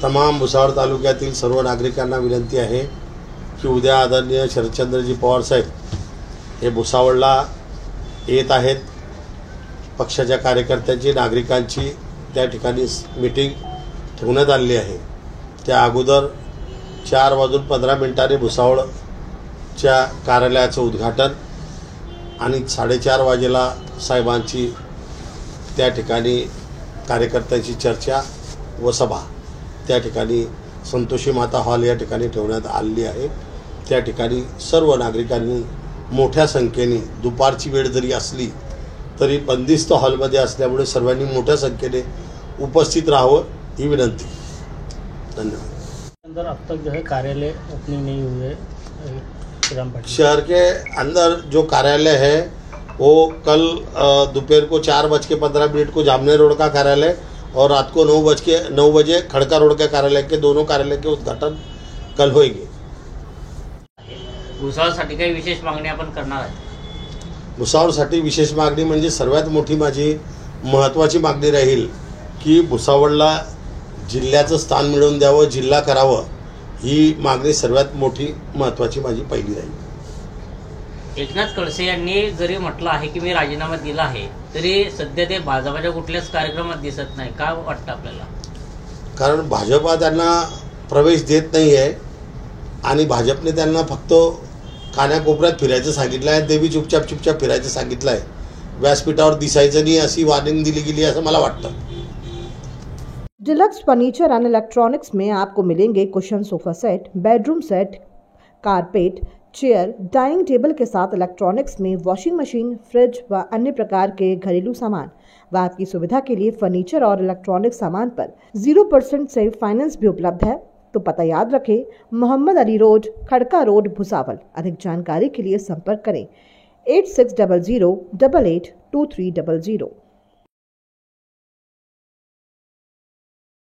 तमाम भुसावळ तालुक्यातील सर्व नागरिकांना विनंती आहे की उद्या आदरणीय शरदचंद्रजी पवार साहेब हे भुसावळला येत आहेत. पक्षाच्या कार्यकर्त्यांची नागरिकांची त्या ठिकाणी मीटिंग ठेवण्यात आलेली आहे. त्या अगोदर 4:15 भुसावळच्या कार्यालयाचं उद्घाटन आणि 4:30 वाजेला साहेबांची त्या ठिकाणी कार्यकर्त्यांची चर्चा व सभा त्या ठिकाणी संतोषी माता हॉल या ठिकाणी ठेवण्यात आलेली आहे. त्या ठिकाणी सर्व नागरिकांनी मोठ्या संख्येने, दुपारची वेळ जरी असली तरी बंदिस्त हॉलमध्ये असल्यामुळे सर्वांनी मोठ्या संख्येने उपस्थित राहावं ही विनंती. धन्यवाद. अंदर अब तक जो है कार्यालय ओपनिंग नहीं हुए शहर के अंदर जो कार्यालय है वो कल दोपहर को 4:15 को जामने रोड का कार्यालय और रात को 9 बजे खड़का रोड के कार्यालय के दोनों कार्यालय के उद्घाटन कल होएंगे. भुसावळसाठी काही विशेष मागणी आपण करणार आहे. भुसावळसाठी विशेष मागणी म्हणजे सर्वात मोठी माझी महत्त्वाची मागणी राहील की भुसावळला जिल्ह्याचं स्थान मिळवून द्यावं, जिल्हा करावं, ही मागणी सर्वात मोठी महत्त्वाची माझी पहिली राहील. एकनाथ खडसे यांनी जरी म्हटलं आहे की मी राजीनामा दिला आहे तरी सध्या ते भाजपाच्या कुठल्याच कार्यक्रमात दिसत नाही. का वाटतं आपल्याला? कारण भाजपा त्यांना प्रवेश देत नाही आहे आणि भाजपने त्यांना फक्त कानाकोपऱ्यात फिरायचं सांगितलं आहे. ते बी चुपचाप फिरायचं सांगितलं आहे. व्यासपीठावर दिसायचं नाही अशी वॉर्निंग दिली गेली असं मला वाटतं. डिलक्स फर्नीचर एंड इलेक्ट्रॉनिक्स में आपको मिलेंगे cushion sofa set, bedroom set, carpet, chair, dining table के साथ इलेक्ट्रॉनिक्स में वॉशिंग मशीन, फ्रिज व अन्य प्रकार के घरेलू सामान व आपकी सुविधा के लिए फर्नीचर और इलेक्ट्रॉनिक सामान पर 0% से फाइनेंस भी उपलब्ध है. तो पता याद रखें, मोहम्मद अली रोड, खड़का रोड, भुसावल. अधिक जानकारी के लिए संपर्क करें 8600 882300.